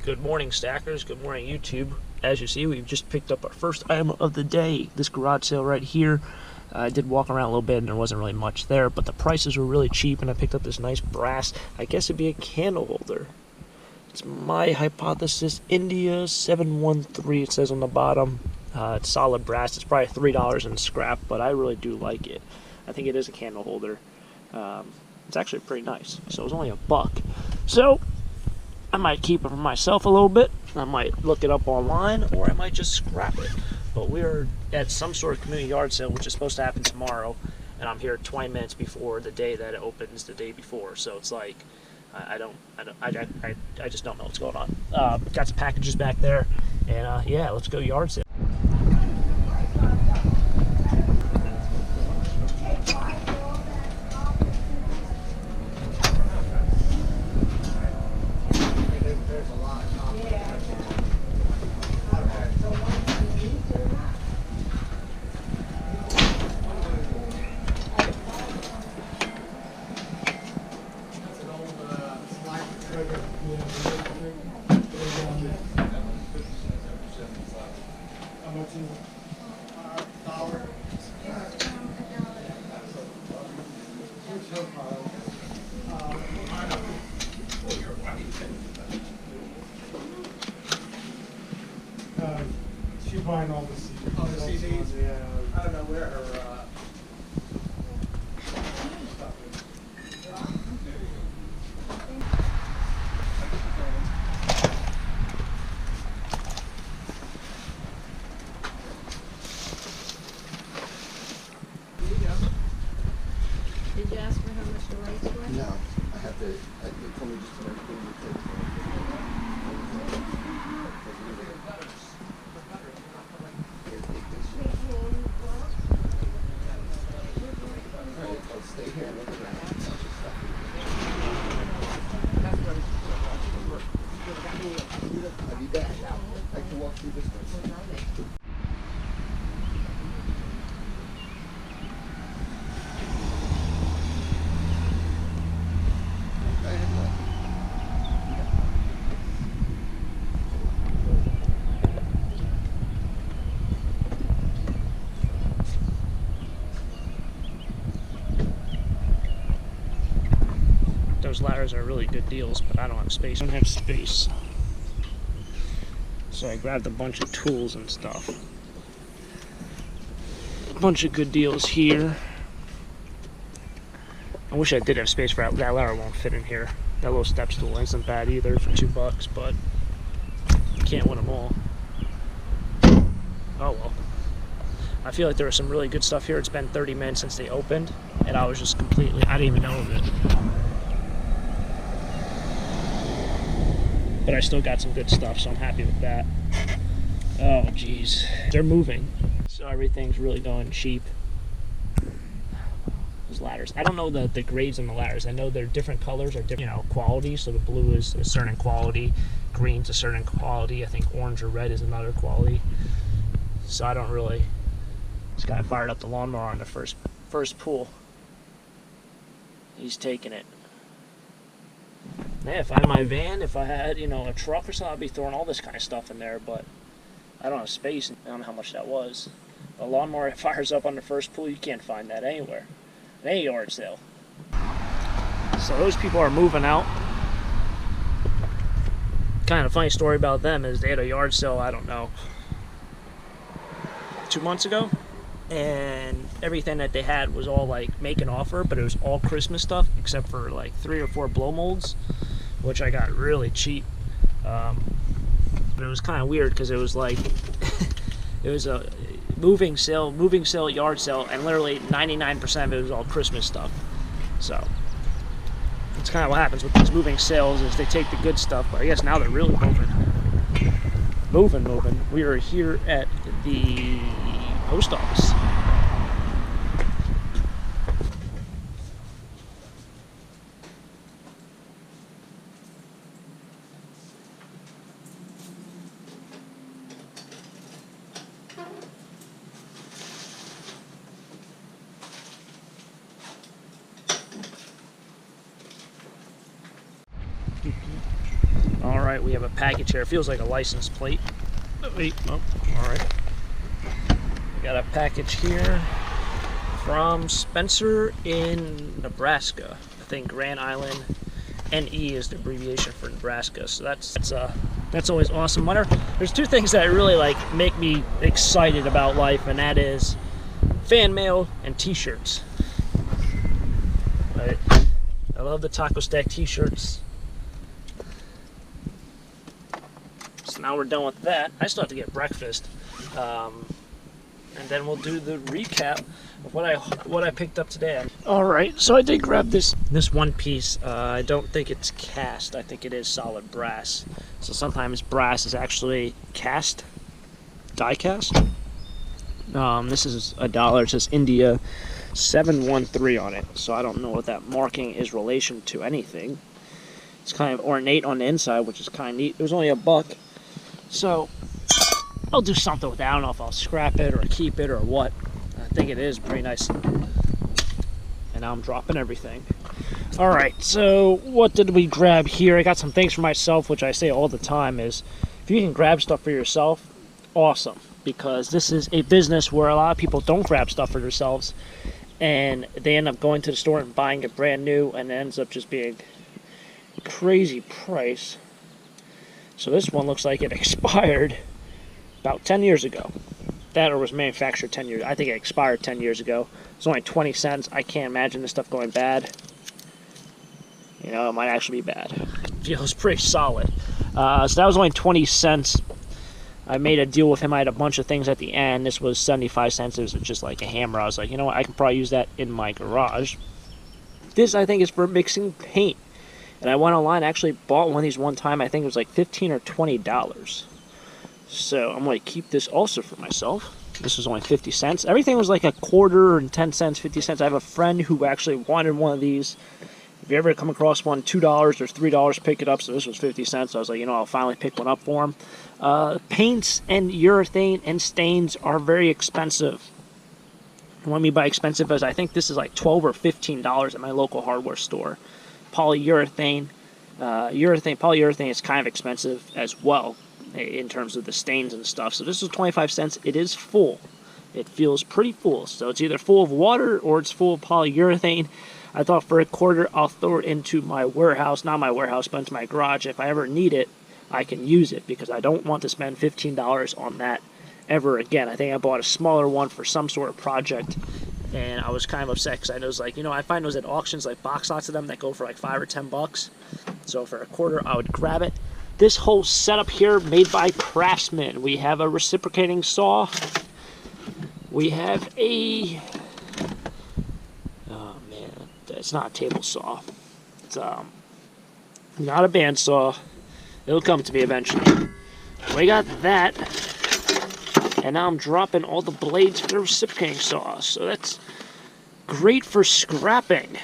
Good morning, stackers. Good morning, YouTube. As you see, we've just picked up our first item of the day, this garage sale right here. I did walk around a little bit and there wasn't really much there, but the prices were really cheap and I picked up this nice brass, I guess it'd be a candle holder. It's my hypothesis, India 713, it says on the bottom. It's solid brass. It's probably $3 in scrap, but I really do like it. I think it is a candle holder. It's actually pretty nice. So it was only $1. So I might keep it for myself a little bit. I might look it up online, or I might just scrap it. But we're at some sort of community yard sale, which is supposed to happen tomorrow, and I'm here 20 minutes before the day that it opens the day before. So it's like I just don't know what's going on. Got some packages back there, and yeah, let's go yard sale. She's buying all the CDs. Oh, the CDs? Yeah. I don't know where her stuff is. Did you ask her how much the rates were? No, I have to, they told me just to everything you take. Alright, I'll stay here and look around. I'll be back. I can walk through this way. Those ladders are really good deals, but I don't have space. I don't have space. So I grabbed a bunch of tools and stuff. A bunch of good deals here. I wish I did have space for that. That ladder won't fit in here. That little step stool isn't bad either for $2, but you can't win them all. Oh well. I feel like there was some really good stuff here. It's been 30 minutes since they opened, and I was just completely, I didn't even know of it. But I still got some good stuff, so I'm happy with that. Oh, geez. They're moving, so everything's really going cheap. Those ladders. I don't know the grades on the ladders. I know they're different colors or different, quality. So the blue is a certain quality, green's a certain quality. I think orange or red is another quality. So I don't really. This guy fired up the lawnmower on the first pull. He's taking it. Yeah, if I had my van, if I had, a truck or something, I'd be throwing all this kind of stuff in there, but I don't have space. I don't know how much that was. A lawnmower that fires up on the first pull, you can't find that anywhere. At any yard sale. So those people are moving out. Kind of funny story about them is they had a yard sale, I don't know, 2 months ago. And everything that they had was all like make an offer, but it was all Christmas stuff except for like 3 or 4 blow molds, which I got really cheap. But it was kind of weird because it was like it was a moving sale, yard sale, and literally 99% of it was all Christmas stuff. So that's kind of what happens with these moving sales is they take the good stuff, but I guess now they're really moving. We are here at the post office. Alright, we have a package here. It feels like a license plate. Oh, wait, oh, alright. We got a package here from Spencer in Nebraska. I think Grand Island. NE is the abbreviation for Nebraska, so that's always awesome. There's two things that really like make me excited about life, and that is fan mail and t-shirts. Right? I love the Taco Stack t-shirts. So now we're done with that. I still have to get breakfast, and then we'll do the recap of what I picked up today. All right, so I did grab this one piece. I don't think it's cast. I think it is solid brass. So sometimes brass is actually cast, die cast. This is $1. It says India 713 on it. So I don't know what that marking is relation to anything. It's kind of ornate on the inside, which is kind of neat. It was only $1. So I'll do something with it. I don't know if I'll scrap it or keep it or what. I think it is pretty nice. And now I'm dropping everything. Alright, so what did we grab here? I got some things for myself, which I say all the time is, if you can grab stuff for yourself, awesome. Because this is a business where a lot of people don't grab stuff for themselves, and they end up going to the store and buying it brand new, and it ends up just being a crazy price. So this one looks like it expired about 10 years ago. That or was manufactured 10 years. I think it expired 10 years ago. It's only 20 cents. I can't imagine this stuff going bad. You know, it might actually be bad. It feels pretty solid. So that was only 20 cents. I made a deal with him. I had a bunch of things at the end. This was 75 cents. It was just like a hammer. I was like, you know what? I can probably use that in my garage. This, I think, is for mixing paint. And I went online. I actually bought one of these one time. I think it was like $15 or $20. So I'm going to keep this also for myself. This was only 50 cents. Everything was like a quarter and 10 cents, 50 cents. I have a friend who actually wanted one of these. If you ever come across one, $2 or $3, pick it up. So this was 50 cents. So I was like, you know, I'll finally pick one up for him. Paints and urethane and stains are very expensive. What I mean by expensive is I think this is like $12 or $15 at my local hardware store. Polyurethane. Polyurethane is kind of expensive as well, in terms of the stains and stuff. So this is 25 cents. It is full. It feels pretty full. So it's either full of water or it's full of polyurethane. I thought for a quarter I'll throw it into my warehouse. Not my warehouse, but into my garage. If I ever need it, I can use it because I don't want to spend $15 on that ever again. I think I bought a smaller one for some sort of project, and I was kind of upset because I was like, you know, I find those at auctions, like box lots of them that go for like $5 or $10. So for a quarter, I would grab it. This whole setup here made by Craftsman. We have a reciprocating saw. We have a, oh man, it's not a table saw. It's not a bandsaw. It'll come to me eventually. We got that, and now I'm dropping all the blades for the reciprocating saw. So that's great for scrapping.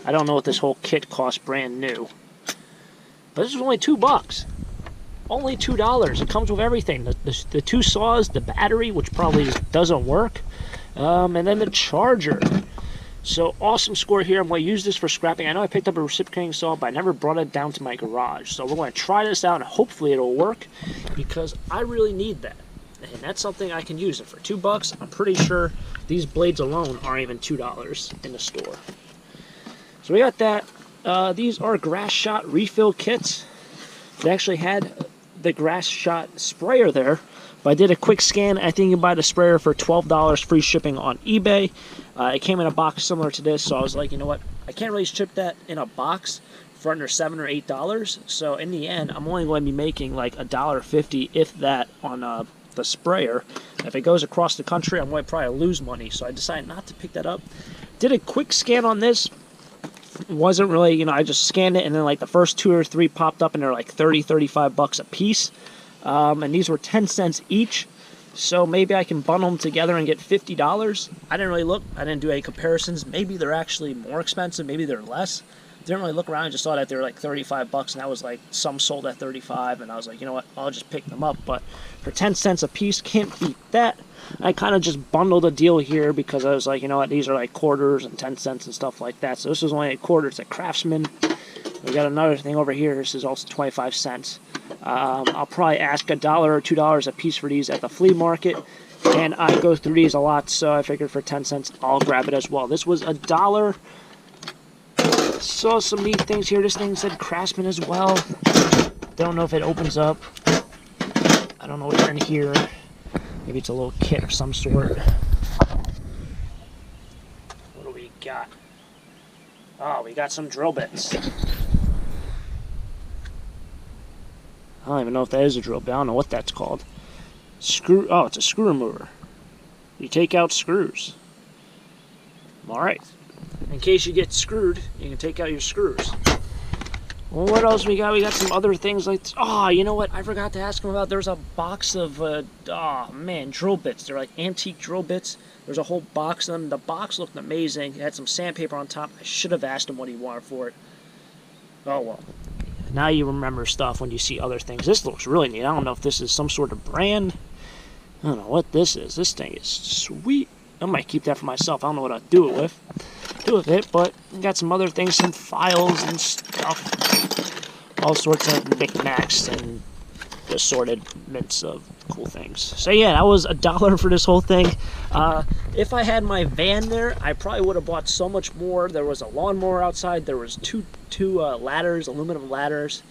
I don't know what this whole kit costs brand new. But this is only $2. Only $2. It comes with everything. The two saws, the battery, which probably doesn't work, and then the charger. So awesome score here. I'm going to use this for scrapping. I know I picked up a reciprocating saw, but I never brought it down to my garage. So we're going to try this out, and hopefully it'll work, because I really need that. And that's something I can use. And for $2, I'm pretty sure these blades alone aren't even $2 in the store. So we got that. These are grass shot refill kits. They actually had the grass shot sprayer there, but I did a quick scan. I think you can buy the sprayer for $12 free shipping on eBay. It came in a box similar to this, so I was like, you know what, I can't really ship that in a box for under $7 or $8. So in the end, I'm only going to be making like $1.50, if that, on the sprayer. If it goes across the country, I'm going to probably lose money, so I decided not to pick that up. Did a quick scan on this. Wasn't really, you know, I just scanned it, and then like the first 2 or 3 popped up, and they're like $30-35 a piece, and these were 10 cents each. So maybe I can bundle them together and get $50. I didn't really look. I didn't do any comparisons. Maybe they're actually more expensive. Maybe they're less. Didn't really look around. I just saw that they were like $35, and that was like some sold at $35, and I was like, you know what, I'll just pick them up. But for 10 cents a piece, can't beat that. I kind of just bundled a deal here because I was like, you know what, these are like quarters and 10 cents and stuff like that. So this was only a quarter. It's a Craftsman. We got another thing over here. This is also 25 cents. I'll probably ask $1 or $2 a piece for these at the flea market. And I go through these a lot, so I figured for 10 cents I'll grab it as well. This was $1. Saw some neat things here. This thing said Craftsman as well. Don't know if it opens up. I don't know what's in here. Maybe it's a little kit of some sort. What do we got? Oh, we got some drill bits. I don't even know if that is a drill bit. I don't know what that's called. Screw. Oh, it's a screw remover. You take out screws. Alright. In case you get screwed, you can take out your screws. Well, what else we got? We got some other things like... Oh, you know what? I forgot to ask him about. There's a box of... oh, man, drill bits. They're like antique drill bits. There's a whole box of them. The box looked amazing. It had some sandpaper on top. I should have asked him what he wanted for it. Oh, well. Now you remember stuff when you see other things. This looks really neat. I don't know if this is some sort of brand. I don't know what this is. This thing is sweet. I might keep that for myself. I don't know what I'd do it with. But we got some other things, some files and stuff. All sorts of knickknacks and assortments of cool things. So yeah, that was $1 for this whole thing. If I had my van there, I probably would have bought so much more. There was a lawnmower outside. There was two ladders, aluminum ladders.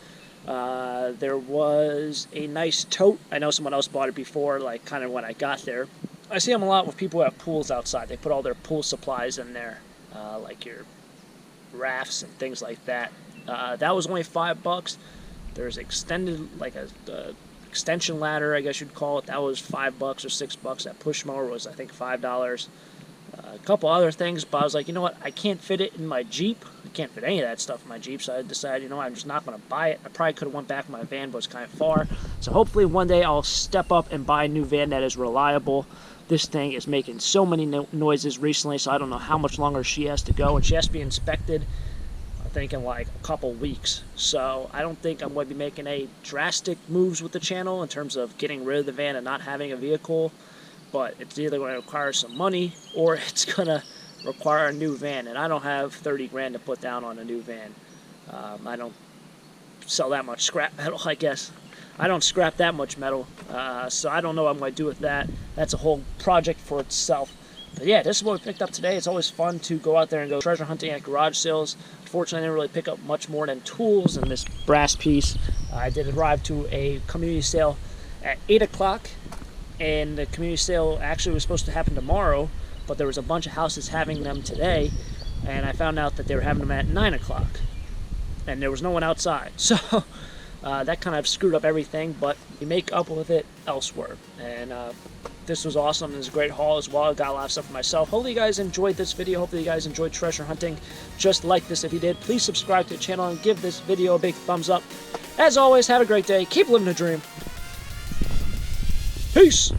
There was a nice tote. I know someone else bought it before, like kind of when I got there. I see them a lot with people who have pools outside. They put all their pool supplies in there, like your rafts and things like that. That was only $5. There's extended, like a extension ladder, I guess you'd call it. That was $5 or $6. That push mower was, I think, $5. A couple other things, but I was like, you know what? I can't fit it in my Jeep. I can't fit any of that stuff in my Jeep, so I decided, you know, I'm just not going to buy it. I probably could have went back in my van, but it's kind of far. So hopefully one day I'll step up and buy a new van that is reliable. This thing is making so many noises recently, so I don't know how much longer she has to go, and she has to be inspected, I think, in like a couple weeks. So I don't think I'm going to be making any drastic moves with the channel in terms of getting rid of the van and not having a vehicle. But it's either going to require some money or it's going to require a new van. And I don't have 30 grand to put down on a new van. I don't sell that much scrap metal, I guess. I don't scrap that much metal. So I don't know what I'm going to do with that. That's a whole project for itself. But yeah, this is what we picked up today. It's always fun to go out there and go treasure hunting at garage sales. Unfortunately, I didn't really pick up much more than tools and this brass piece. I did arrive to a community sale at 8 o'clock. And the community sale actually was supposed to happen tomorrow, but there was a bunch of houses having them today, and I found out that they were having them at 9 o'clock, and there was no one outside. So that kind of screwed up everything, but you make up with it elsewhere. And this was awesome. It was a great haul as well. I got a lot of stuff for myself. Hopefully you guys enjoyed this video. Hopefully you guys enjoyed treasure hunting just like this. If you did, please subscribe to the channel and give this video a big thumbs up. As always, have a great day. Keep living the dream. Peace!